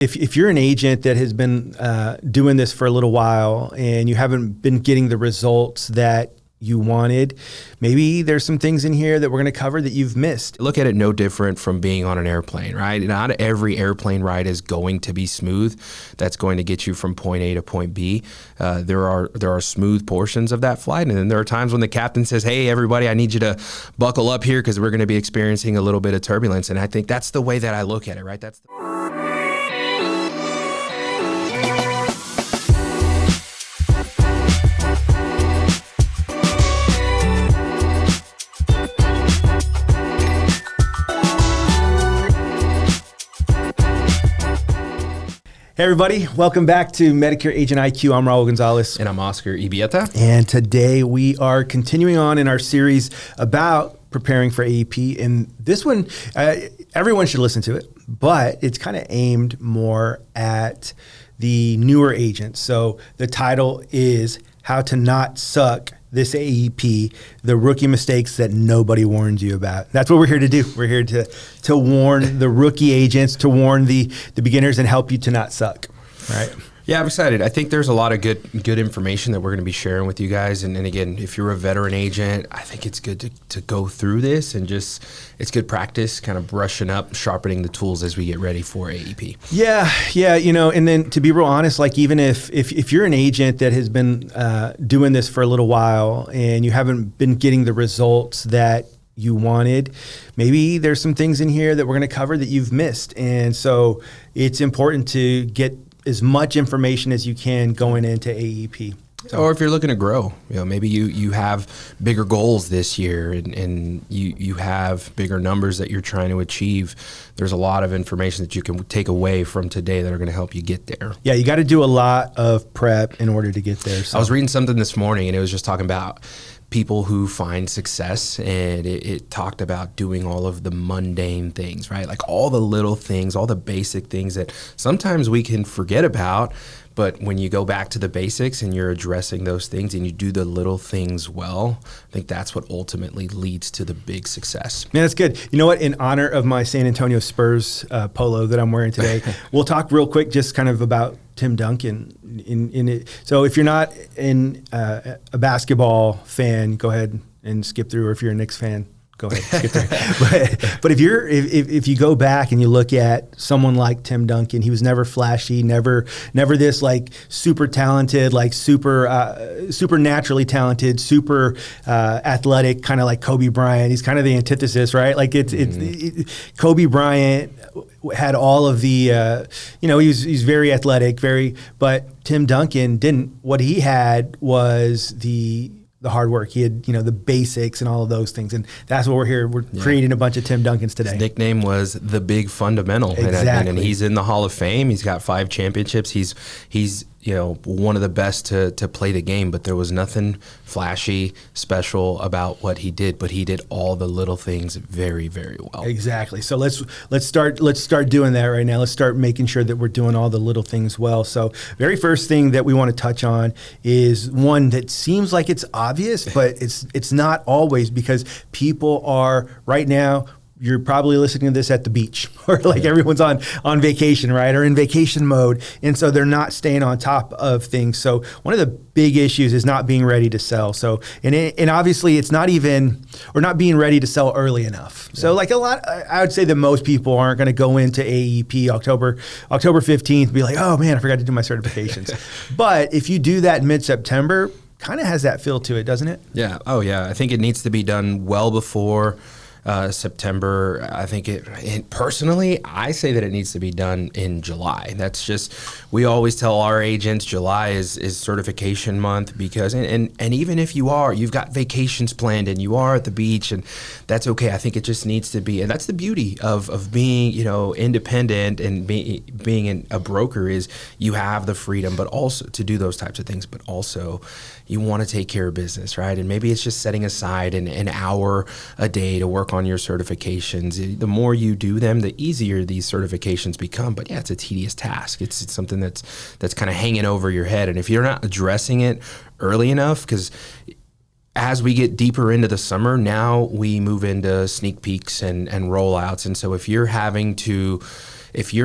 If you're an agent that has been doing this for a little while and you haven't been getting the results that you wanted, maybe there's some things in here that we're going to cover that you've missed. Look at it no different from being on an airplane, right? Not every airplane ride is going to be smooth. That's going to get you from point A to point B. There are smooth portions of that flight, and then there are times when the captain says, "Hey, everybody, I need you to buckle up here because we're going to be experiencing a little bit of turbulence." And I think that's the way that I look at it, right? Hey everybody, welcome back to Medicare Agent IQ. I'm Raul Gonzalez. And I'm Oscar Ibieta. And today we are continuing on in our series about preparing for AEP. And this one, everyone should listen to it, but it's kind of aimed more at the newer agents. So the title is How to Not Suck This AEP, the rookie mistakes that nobody warned you about. That's what we're here to do. We're here to warn the rookie agents, to warn the beginners and help you to not suck, right? Yeah, I'm excited. I think there's a lot of good information that we're going to be sharing with you guys. And again, if you're a veteran agent, I think it's good to go through this and just, it's good practice, kind of brushing up, sharpening the tools as we get ready for AEP. Yeah, you know, and then to be real honest, like even if you're an agent that has been doing this for a little while and you haven't been getting the results that you wanted, maybe there's some things in here that we're going to cover that you've missed. And so it's important to get as much information as you can going into AEP. So. Or if you're looking to grow, maybe you have bigger goals this year and you have bigger numbers that you're trying to achieve. There's a lot of information that you can take away from today that are going to help you get there. Yeah, you got to do a lot of prep in order to get there. So. I was reading something this morning and it was just talking about people who find success, and it talked about doing all of the mundane things, right? Like all the little things, all the basic things that sometimes we can forget about. But when you go back to the basics and you're addressing those things and you do the little things well, I think that's what ultimately leads to the big success. Man, that's good. You know what? In honor of my San Antonio Spurs polo that I'm wearing today, we'll talk real quick just kind of about Tim Duncan. In it. So if you're not a basketball fan, go ahead and skip through. Or if you're a Knicks fan, go ahead and skip through. But if you go back and you look at someone like Tim Duncan, he was never flashy, never this like super talented, like super naturally talented, super athletic, kind of like Kobe Bryant. He's kind of the antithesis, right? Like Kobe Bryant had all of the, he's very athletic, but Tim Duncan didn't. What he had was the hard work. He had, the basics and all of those things. And that's what we're here. We're creating a bunch of Tim Duncans today. His nickname was the Big Fundamental. Exactly. And he's in the Hall of Fame. He's got 5 championships. He's one of the best to play the game, but there was nothing flashy, special about what he did, but he did all the little things very, very well. Exactly. So let's start doing that right now. Let's start making sure that we're doing all the little things well. So very first thing that we want to touch on is one that seems like it's obvious, but it's not always, because people are right now, you're probably listening to this at the beach, or like everyone's on vacation, right? Or in vacation mode. And so they're not staying on top of things. So one of the big issues is not being ready to sell. So, and obviously it's not being ready to sell early enough. Yeah. So like I would say that most people aren't going to go into AEP October 15th and be like, oh man, I forgot to do my certifications. But if you do that in mid-September, kind of has that feel to it, doesn't it? Yeah. Oh yeah. I think it needs to be done well before September. I think personally, I say that it needs to be done in July. That's just, we always tell our agents July is certification month, because, and even if you've got vacations planned and you are at the beach, and that's okay. I think it just needs to be, and that's the beauty of being, independent and being a broker, is you have the freedom, but also to do those types of things, but also you want to take care of business, right? And maybe it's just setting aside an hour a day to work on your certifications. The more you do them, the easier these certifications become. But yeah, it's a tedious task. It's something that's kind of hanging over your head. And if you're not addressing it early enough, because as we get deeper into the summer, now we move into sneak peeks and rollouts. And so if you're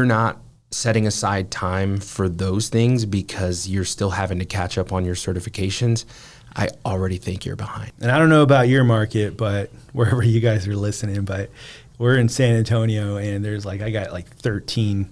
not setting aside time for those things because you're still having to catch up on your certifications, I already think you're behind. And I don't know about your market, but wherever you guys are listening, but we're in San Antonio, and I got like 13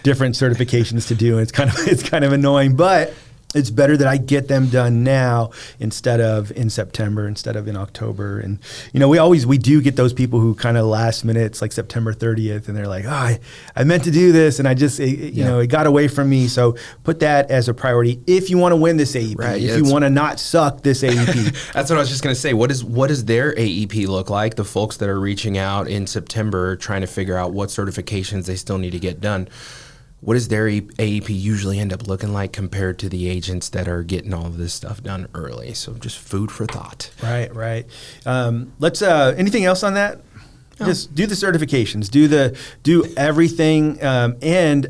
different certifications to do, and it's kind of annoying, but it's better that I get them done now instead of in September, instead of in October. And, we do get those people who kind of last minute, it's like September 30th, and they're like, oh, I meant to do this, and I just, it got away from me. So put that as a priority if you want to win this AEP, right, if you want to not suck this AEP. That's what I was just going to say. What does their AEP look like? The folks that are reaching out in September trying to figure out what certifications they still need to get done. What does their AEP usually end up looking like compared to the agents that are getting all of this stuff done early? So just food for thought. Right. Let's. Anything else on that? No. Just do the certifications. Do everything. And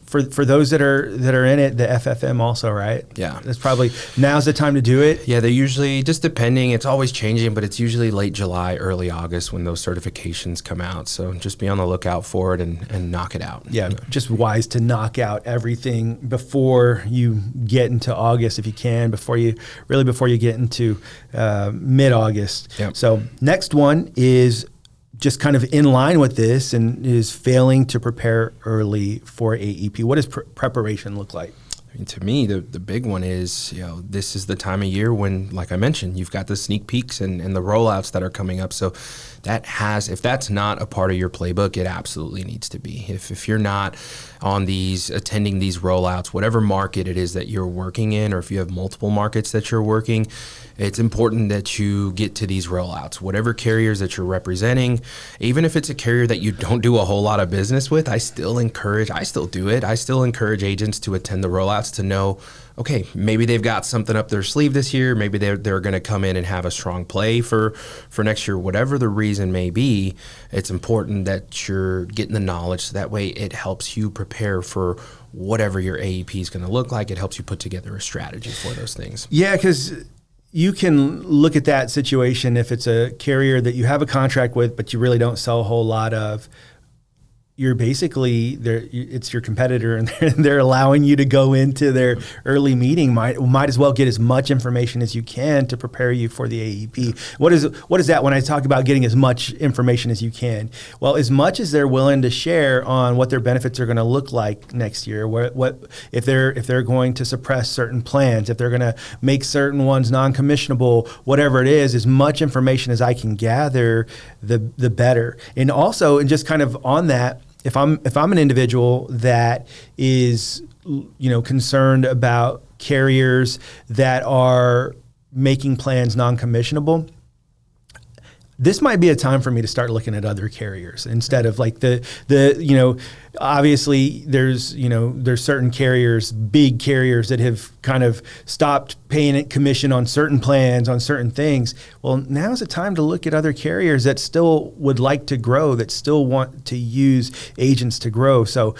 for those that are in it, the FFM also, right? Yeah. That's probably now's the time to do it. Yeah, they usually, just depending, it's always changing, but it's usually late July, early August when those certifications come out. So just be on the lookout for it and knock it out. Yeah, just wise to knock out everything before you get into August if you can, before you get into mid-August. Yep. So next one is just kind of in line with this and is failing to prepare early for AEP. What does preparation look like? I mean, to me, the big one is, this is the time of year when, like I mentioned, you've got the sneak peeks and the rollouts that are coming up. So if that's not a part of your playbook, it absolutely needs to be. If you're not on attending these rollouts, whatever market it is that you're working in, or if you have multiple markets that you're working, it's important that you get to these rollouts. Whatever carriers that you're representing, even if it's a carrier that you don't do a whole lot of business with, I still do it. I still encourage agents to attend the rollouts to know, okay, maybe they've got something up their sleeve this year. Maybe they're going to come in and have a strong play for next year. Whatever the reason may be, it's important that you're getting the knowledge, so that way it helps you prepare for whatever your AEP is going to look like. It helps you put together a strategy for those things. Yeah, because you can look at that situation if it's a carrier that you have a contract with, but you really don't sell a whole lot of. You're basically it's your competitor, and they're allowing you to go into their early meeting. Might as well get as much information as you can to prepare you for the AEP. What is that when I talk about getting as much information as you can? Well, as much as they're willing to share on what their benefits are going to look like next year, what if they're going to suppress certain plans, if they're going to make certain ones non-commissionable, whatever it is, as much information as I can gather, the better. And also, and just kind of on that, if I'm an individual that is, concerned about carriers that are making plans non-commissionable, this might be a time for me to start looking at other carriers instead of like obviously there's certain carriers, big carriers that have kind of stopped paying commission on certain plans, on certain things. Well, now's the time to look at other carriers that still would like to grow, that still want to use agents to grow. So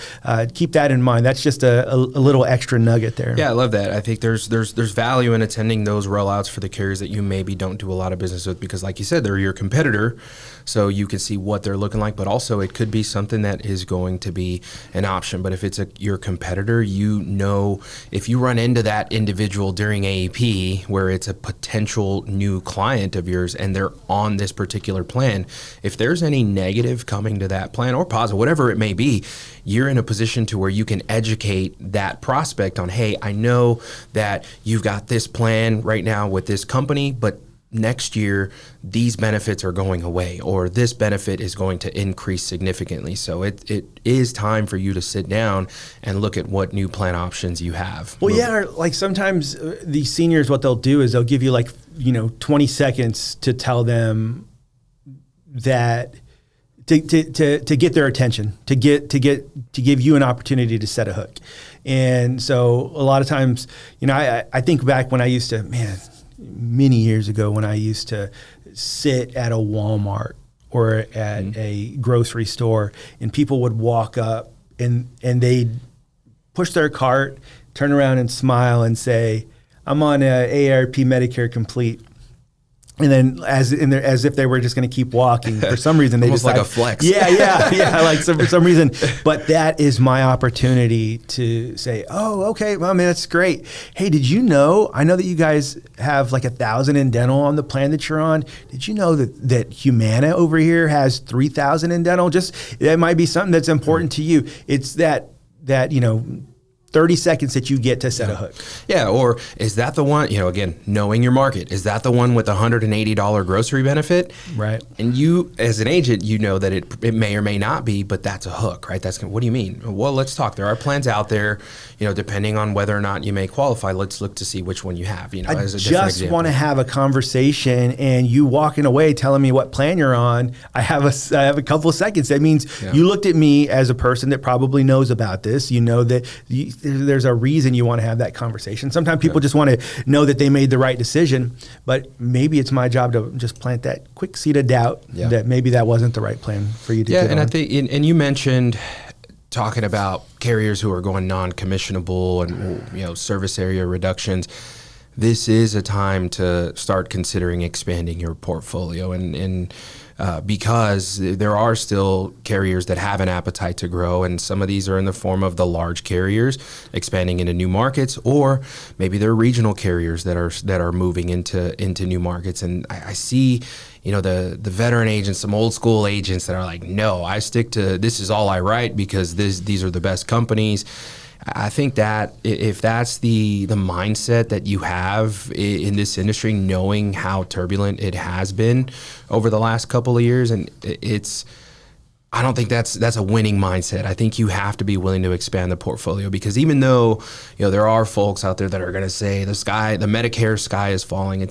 keep that in mind. That's just a little extra nugget there. Yeah, I love that. I think there's value in attending those rollouts for the carriers that you maybe don't do a lot of business with, because like you said, they're your competitor. So you can see what they're looking like, but also it could be something that is going to be an option. But if it's your competitor, if you run into that individual during AEP where it's a potential new client of yours and they're on this particular plan, if there's any negative coming to that plan or positive, whatever it may be, you're in a position to where you can educate that prospect on, hey, I know that you've got this plan right now with this company, but next year, these benefits are going away, or this benefit is going to increase significantly. So it is time for you to sit down and look at what new plan options you have. Well, yeah, like sometimes these seniors, what they'll do is they'll give you 20 seconds to tell them that to get their attention, to give you an opportunity to set a hook. And so a lot of times, I think back when I used to, many years ago when I used to sit at a Walmart or at a grocery store, and people would walk up and they'd push their cart, turn around and smile and say, I'm on AARP Medicare Complete. And then as if they were just going to keep walking. For some reason, they almost decide, like a flex. Yeah. Like so for some reason, but that is my opportunity to say, oh, okay, well, I mean, that's great. Hey, did you know? I know that you guys have like 1,000 in dental on the plan that you're on. Did you know that Humana over here has 3,000 in dental? Just that might be something that's important to you. It's that 30 seconds that you get to set a hook. Yeah, or is that the one, again, knowing your market, is that the one with the $180 grocery benefit? Right. And you, as an agent, you know that it may or may not be, but that's a hook, right? What do you mean? Well, let's talk. There are plans out there, depending on whether or not you may qualify, let's look to see which one you have, as a different example. Want to have a conversation and you walking away telling me what plan you're on. I have a couple of seconds. That means you looked at me as a person that probably knows about this. You know that there's a reason you want to have that conversation. Sometimes people just want to know that they made the right decision, but maybe it's my job to just plant that quick seed of doubt that maybe that wasn't the right plan for you to do. And I think, and you mentioned talking about carriers who are going non-commissionable and service area reductions. This is a time to start considering expanding your portfolio and because there are still carriers that have an appetite to grow, and some of these are in the form of the large carriers expanding into new markets, or maybe they're regional carriers that are moving into new markets. And I see, the veteran agents, some old school agents that are like, no, I stick to this is all I write because these are the best companies. I think that if that's the mindset that you have in this industry, knowing how turbulent it has been over the last couple of years, and I don't think that's a winning mindset. I think you have to be willing to expand the portfolio, because even though there are folks out there that are going to say the Medicare sky is falling,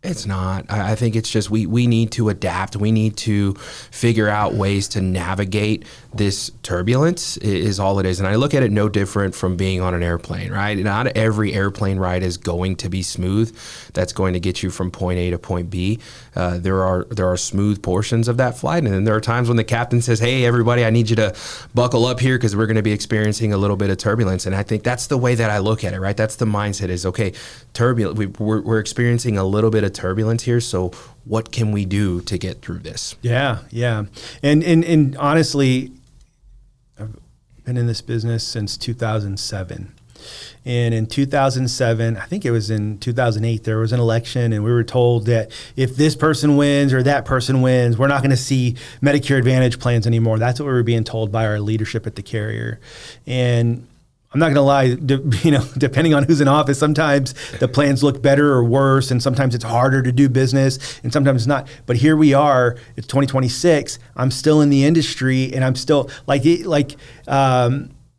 it's not. I think it's just we need to adapt. We need to figure out ways to navigate this turbulence is all it is. And I look at it no different from being on an airplane, right? Not every airplane ride is going to be smooth. That's going to get you from point A to point B. There are smooth portions of that flight. And then there are times when the captain says, hey, everybody, I need you to buckle up here because we're going to be experiencing a little bit of turbulence. And I think that's the way that I look at it, right? That's the mindset is, okay, turbulent. We're experiencing a little bit of turbulence here. So what can we do to get through this? Yeah. And honestly, I've been in this business since 2007. And in 2007, I think it was in 2008, there was an election, and we were told that if this person wins or that person wins, we're not going to see Medicare Advantage plans anymore. That's what we were being told by our leadership at the carrier. And I'm not going to lie, depending on who's in office, sometimes the plans look better or worse, and sometimes it's harder to do business, and sometimes it's not. But here we are, it's 2026. I'm still in the industry, and I'm still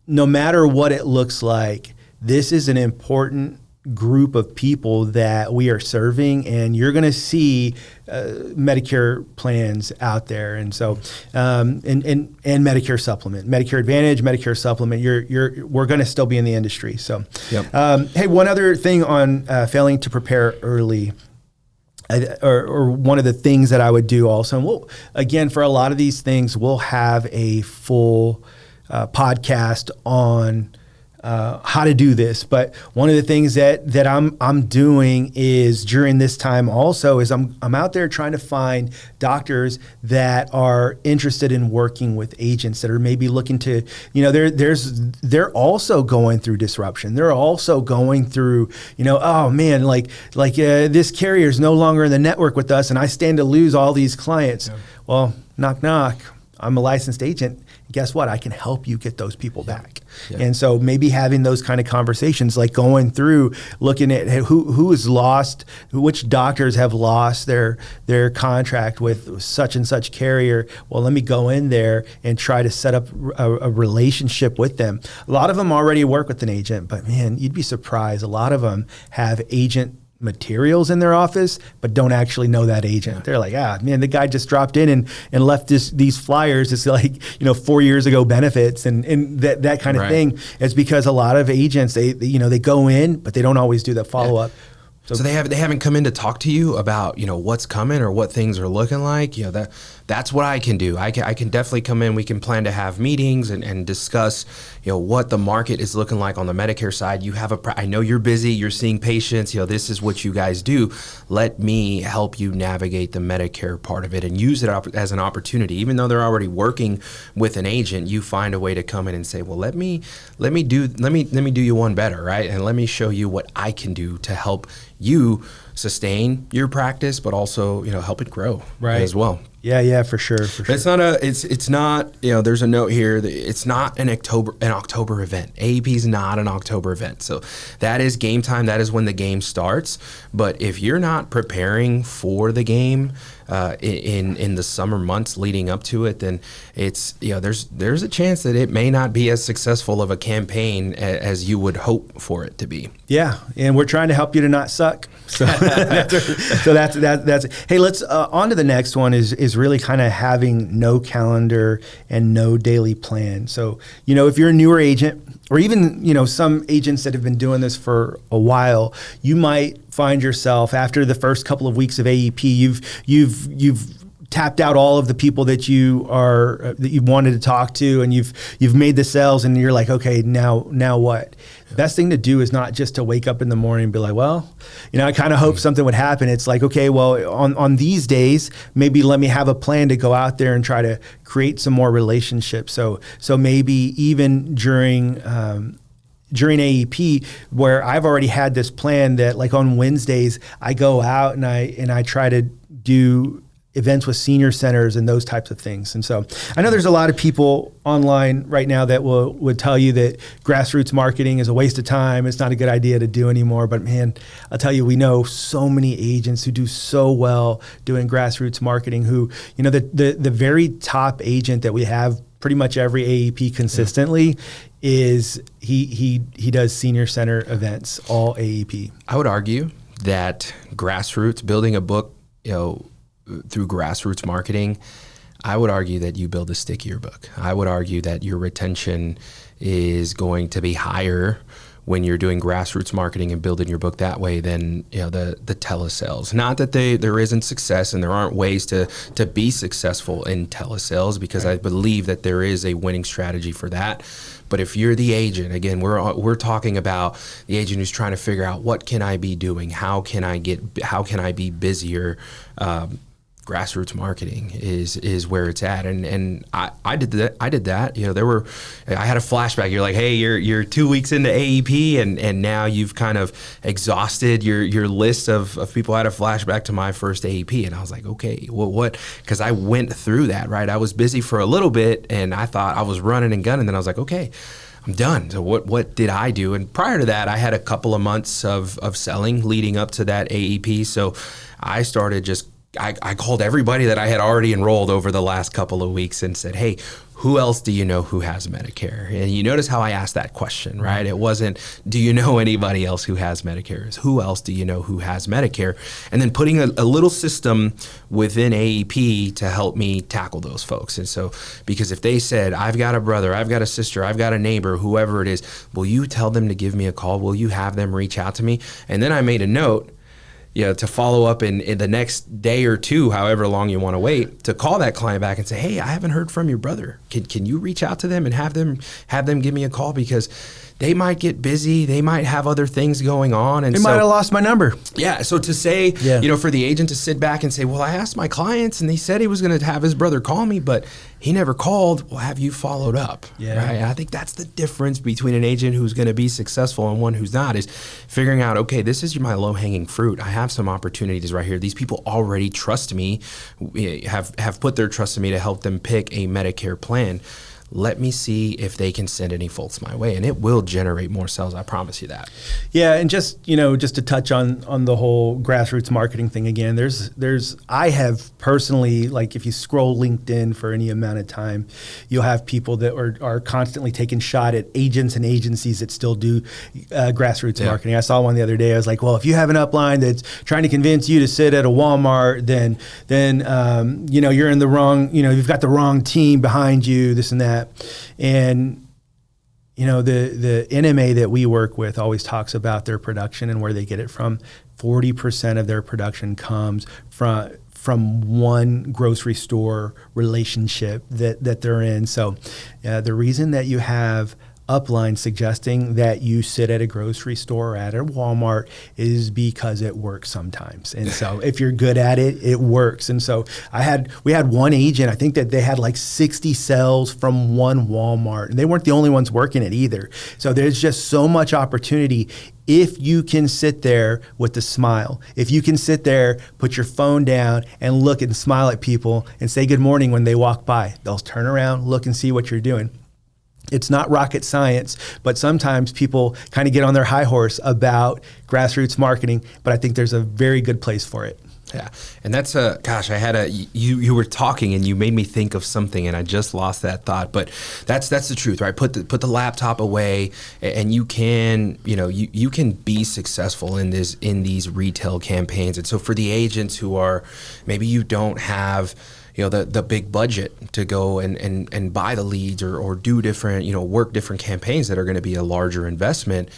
no matter what it looks like, this is an important group of people that we are serving, and you're going to see Medicare plans out there, and so and Medicare supplement, Medicare Advantage, Medicare supplement. We're going to still be in the industry. So, hey, one other thing on failing to prepare early. Or one of the things that I would do also, and we'll, again, for a lot of these things, we'll have a full podcast on how to do this. But one of the things that I'm doing is during this time also is I'm out there trying to find doctors that are interested in working with agents that are maybe looking to, they're also going through disruption. They're also going through, oh man, this carrier is no longer in the network with us and I stand to lose all these clients. Yeah. Well, knock, knock. I'm a licensed agent. Guess what? I can help you get those people back. Yeah. And so maybe having those kind of conversations, like going through, looking at who has lost, which doctors have lost their contract with such and such carrier. Well, let me go in there and try to set up a relationship with them. A lot of them already work with an agent, but man, you'd be surprised. A lot of them have agent materials in their office, but don't actually know that agent. Yeah. They're like, man, the guy just dropped in and left these flyers. It's like, 4 years ago benefits and that kind of thing. It's because a lot of agents, they go in, but they don't always do the follow-up. So they haven't come in to talk to you about, what's coming or what things are looking like. That's what I can do. I can definitely come in. We can plan to have meetings and discuss, what the market is looking like on the Medicare side. I know you're busy. You're seeing patients. This is what you guys do. Let me help you navigate the Medicare part of it and use it as an opportunity. Even though they're already working with an agent, you find a way to come in and say, well, let me do you one better, right? And let me show you what I can do to help you sustain your practice, but also, help it grow as well. Yeah, for sure. It's not, there's a note here that it's not an October event. AEP is not an October event. So that is game time. That is when the game starts. But if you're not preparing for the game in the summer months leading up to it, then it's, there's a chance that it may not be as successful of a campaign as you would hope for it to be. Yeah, and we're trying to help you to not suck. So that's hey, let's on to the next one is really kind of having no calendar and no daily plan. So, if you're a newer agent or even, some agents that have been doing this for a while, you might find yourself after the first couple of weeks of AEP, you've tapped out all of the people that you wanted to talk to, and you've made the sales, and you're like, okay, now what? The best thing to do is not just to wake up in the morning and be like, well, I kind of hope something would happen. It's like, okay, well, on these days, maybe let me have a plan to go out there and try to create some more relationships. So maybe even during AEP, where I've already had this plan that, like, on Wednesdays I go out and I try to do events with senior centers and those types of things. And so I know there's a lot of people online right now that would tell you that grassroots marketing is a waste of time. It's not a good idea to do anymore. But man, I'll tell you, we know so many agents who do so well doing grassroots marketing who, the very top agent that we have pretty much every AEP consistently is he does senior center events, all AEP. I would argue that grassroots, building a book, through grassroots marketing, I would argue that you build a stickier book. I would argue that your retention is going to be higher when you're doing grassroots marketing and building your book that way than the telesales. Not that there isn't success and there aren't ways to be successful in telesales, because I believe that there is a winning strategy for that. But if you're the agent, again, we're talking about the agent who's trying to figure out, what can I be doing? How can I be busier? Grassroots marketing is where it's at, and I did that. I had a flashback. You're like, hey, you're 2 weeks into AEP, and now you've kind of exhausted your list of people. I had a flashback to my first AEP, and I was like, okay, well, what? Because I went through that, right? I was busy for a little bit, and I thought I was running and gunning. And then I was like, okay, I'm done. So what did I do? And prior to that, I had a couple of months of selling leading up to that AEP. So I started I called everybody that I had already enrolled over the last couple of weeks and said, hey, who else do you know who has Medicare? And you notice how I asked that question, right? It wasn't, do you know anybody else who has Medicare? It's, who else do you know who has Medicare? And then putting a little system within AEP to help me tackle those folks. And so, because if they said, I've got a brother, I've got a sister, I've got a neighbor, whoever it is, will you tell them to give me a call? Will you have them reach out to me? And then I made a note, to follow up in the next day or two, however long you want to wait, to call that client back and say, hey, I haven't heard from your brother. Can you reach out to them and have them give me a call? Because they might get busy. They might have other things going on. And they might have lost my number. Yeah. So to say, for the agent to sit back and say, well, I asked my clients and he said he was going to have his brother call me, but he never called. Well, have you followed up? Yeah. Right? And I think that's the difference between an agent who's going to be successful and one who's not, is figuring out, okay, this is my low-hanging fruit. I have some opportunities right here. These people already trust me, have put their trust in me to help them pick a Medicare plan. Let me see if they can send any folks my way, and it will generate more sales. I promise you that. Yeah, and just to touch on the whole grassroots marketing thing again, I have personally, like, if you scroll LinkedIn for any amount of time, you'll have people that are constantly taking shot at agents and agencies that still do grassroots marketing. I saw one the other day. I was like, well, if you have an upline that's trying to convince you to sit at a Walmart, then you're in the wrong, you've got the wrong team behind you, this and that. And the NMA that we work with always talks about their production and where they get it from. 40% of their production comes from one grocery store relationship that they're in. So the reason that you have upline suggesting that you sit at a grocery store or at a Walmart is because it works sometimes. And so if you're good at it, it works. And so we had one agent, I think that they had like 60 sales from one Walmart, and they weren't the only ones working it either. So there's just so much opportunity if you can sit there with a smile. If you can sit there, put your phone down and look and smile at people and say good morning when they walk by. They'll turn around, look and see what you're doing. It's not rocket science, but sometimes people kind of get on their high horse about grassroots marketing, but I think there's a very good place for it. Yeah. And that's you were talking and you made me think of something and I just lost that thought, but that's the truth, right? Put the laptop away and you can be successful in these retail campaigns. And so for the agents who are, maybe you don't have the big budget to go and buy the leads or do different, work different campaigns that are going to be a larger investment,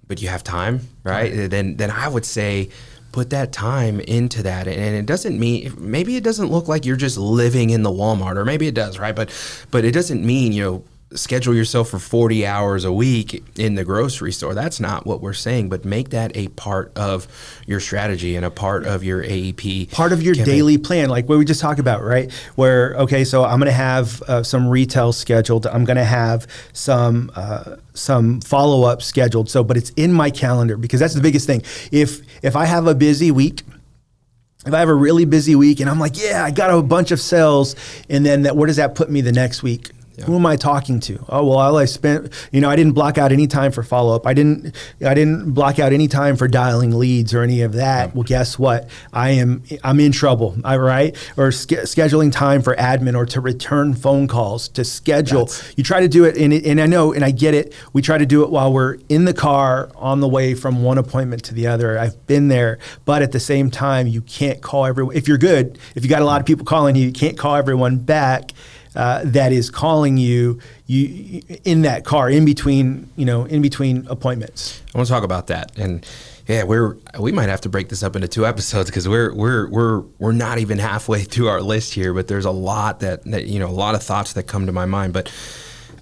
but you have time, right? Then I would say put that time into that. And it doesn't mean, maybe it doesn't look like you're just living in the Walmart, or maybe it does, right? But it doesn't mean, schedule yourself for 40 hours a week in the grocery store. That's not what we're saying, but make that a part of your strategy and a part of your AEP. Part of your daily plan, like what we just talked about, right? Where, okay, so I'm going to have some retail scheduled. I'm going to have some follow-up scheduled. So, but it's in my calendar, because that's the biggest thing. If I have a busy week, if I have a really busy week and I'm like, yeah, I got a bunch of sales, and then where does that put me the next week? Yeah. Who am I talking to? Oh, well, I spent, I didn't block out any time for follow-up. I didn't block out any time for dialing leads or any of that. Yeah. Well, guess what? I'm in trouble, right? Or scheduling time for admin or to return phone calls, to schedule. You try to do it, and I know, and I get it. We try to do it while we're in the car on the way from one appointment to the other. I've been there, but at the same time, you can't call everyone. If you're good, if you got a lot of people calling you, you can't call everyone back. That is calling you in that car in between appointments. I want to talk about that, and yeah, we might have to break this up into 2 episodes, because we're not even halfway through our list here. But there's a lot that a lot of thoughts that come to my mind. But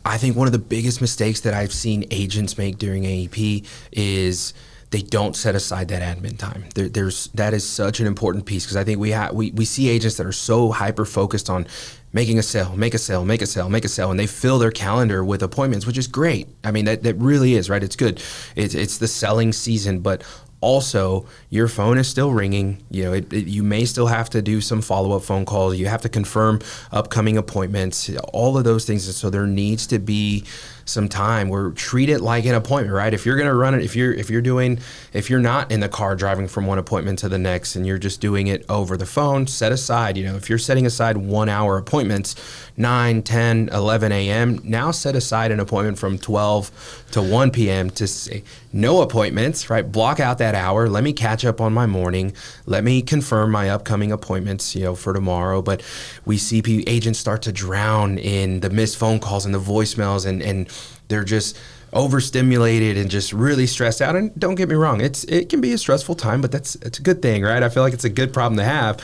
I think one of the biggest mistakes that I've seen agents make during AEP is they don't set aside that admin time. That is such an important piece, because I think we see agents that are so hyper focused on making a sale, make a sale, make a sale, make a sale, and they fill their calendar with appointments, which is great. I mean, that really is, right? It's good. It's the selling season, but also your phone is still ringing. You may still have to do some follow-up phone calls. You have to confirm upcoming appointments, all of those things. And so there needs to be some time where treat it like an appointment, right? If you're going to run it, if you're not in the car driving from one appointment to the next and you're just doing it over the phone, set aside, if you're setting aside 1 hour appointments, 9, 10, 11 a.m., now set aside an appointment from 12 to 1 p.m. to say no appointments, right? Block out that hour. Let me catch up on my morning. Let me confirm my upcoming appointments, for tomorrow. But we see agents start to drown in the missed phone calls and the voicemails, and they're just overstimulated and just really stressed out. And don't get me wrong, it can be a stressful time, but it's a good thing, right? I feel like it's a good problem to have.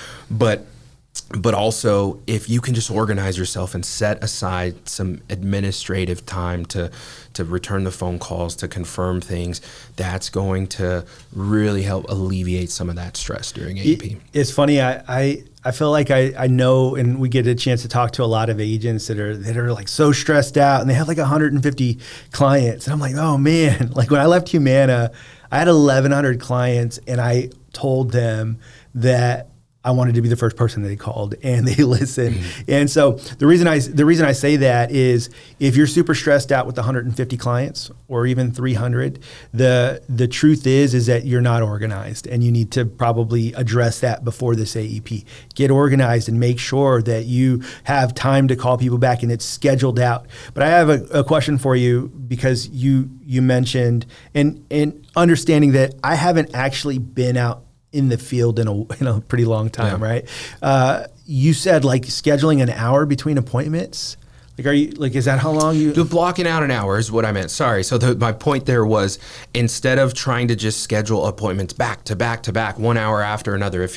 But also, if you can just organize yourself and set aside some administrative time to return the phone calls, to confirm things, that's going to really help alleviate some of that stress during AEP. It's funny, I feel like I know, and we get a chance to talk to a lot of agents that are like so stressed out, and they have like 150 clients. And I'm like, oh man, like when I left Humana, I had 1,100 clients, and I told them that I wanted to be the first person that they called, and they listened. Mm-hmm. And so the reason I say that is, if you're super stressed out with 150 clients or even 300, the truth is that you're not organized, and you need to probably address that before this AEP. Get organized and make sure that you have time to call people back and it's scheduled out. But I have a question for you, because you mentioned and understanding that I haven't actually been out in the field in a pretty long time, yeah. Right? You said like scheduling an hour between appointments. Like, is that how long you? The blocking out an hour is what I meant. Sorry. So my point there was, instead of trying to just schedule appointments back to back to back, 1 hour after another,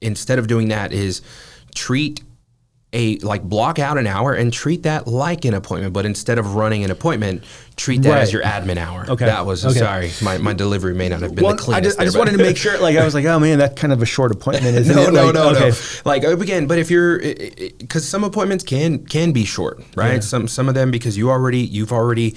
instead of doing that, is block out an hour and treat that like an appointment, but instead of running an appointment, treat that as your admin hour. Okay. That was, sorry, my delivery may not have been the cleanest. I just wanted to make sure, I was like, oh man, that's kind of a short appointment, isn't it? No. Okay. Again, but if you're, because some appointments can be short, right? Yeah. Some of them, because you've already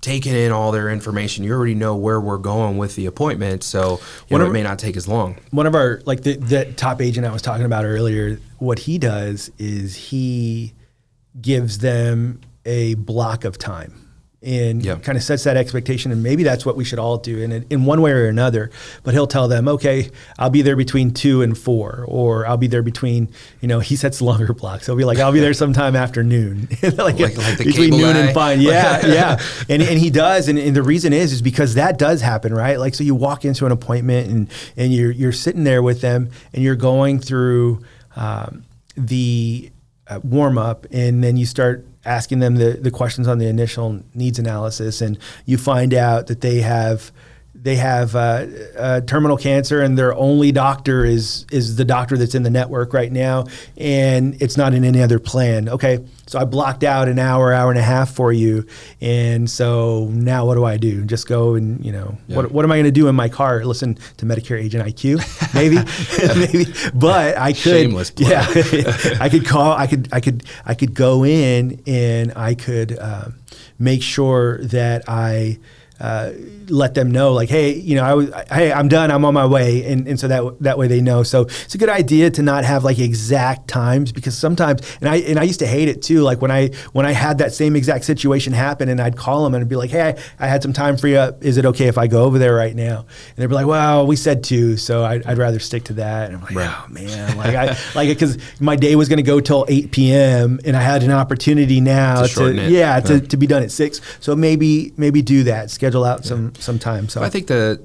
taken in all their information. You already know where we're going with the appointment, so it may not take as long. One of our, the top agent I was talking about earlier, what he does is he gives them a block of time and kind of sets that expectation, and maybe that's what we should all do in one way or another. But he'll tell them, okay, I'll be there between 2 and 4, or I'll be there between, he sets longer blocks. He'll be like, I'll be there sometime after noon, like between noon and 5. Yeah. And he does, and the reason is because that does happen, right? Like, so you walk into an appointment and you're sitting there with them and you're going through the warm up, and then you start asking them the questions on the initial needs analysis, and you find out that they have terminal cancer, and their only doctor is the doctor that's in the network right now, and it's not in any other plan. Okay, so I blocked out an hour and a half for you, and so now what do I do? Just go and what am I going to do in my car? Listen to Medicare Agent IQ, maybe, maybe. But I could, shameless plug. I could call. I could go in and I could make sure that I let them know, like, hey, I'm done, I'm on my way, and so that way they know. So it's a good idea to not have like exact times, because sometimes, and I used to hate it too, like when I had that same exact situation happen, and I'd call them and I'd be like, hey, I had some time free up, is it okay if I go over there right now? And they'd be like, well, we said 2, so I'd rather stick to that. And I'm like, oh man, because my day was going to go till 8 p.m. and I had an opportunity now to be done at 6. So maybe do that, schedule out some time. So I think the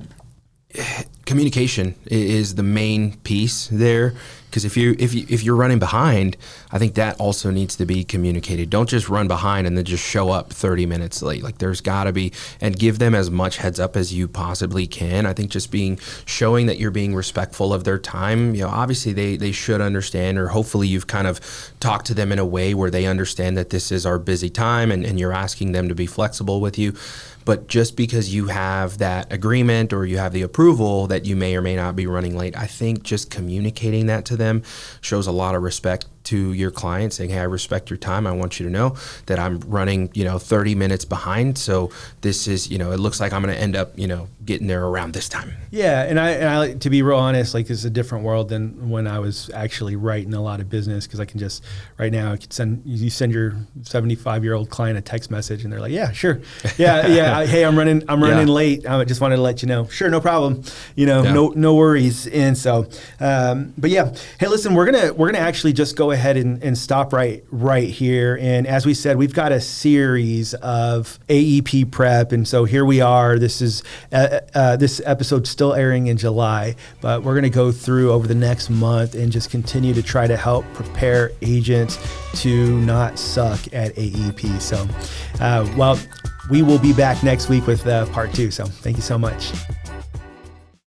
communication is the main piece there, because if you're running behind, I think that also needs to be communicated. Don't just run behind and then just show up 30 minutes late. Like, there's got to be, and give them as much heads up as you possibly can. I think just showing that you're being respectful of their time. Obviously they should understand, or hopefully you've kind of talked to them in a way where they understand that this is our busy time, and you're asking them to be flexible with you. But just because you have that agreement or you have the approval that you may or may not be running late, I think just communicating that to them shows a lot of respect to your client, saying, hey, I respect your time. I want you to know that I'm running, 30 minutes behind. So this is, it looks like I'm going to end up, getting there around this time. Yeah. And I to be real honest, like, it's a different world than when I was actually writing a lot of business, because I can just, right now, I could send your 75-year-old client a text message and they're like, yeah, sure. Yeah. Hey, I'm running late. I just wanted to let you know. Sure. No problem. No worries. And so, but yeah, hey, listen, we're going to actually just go ahead and stop right here. And as we said, we've got a series of AEP prep. And so here we are. This is, this episode's still airing in July, but we're going to go through over the next month and just continue to try to help prepare agents to not suck at AEP. So, we will be back next week with part 2. So thank you so much.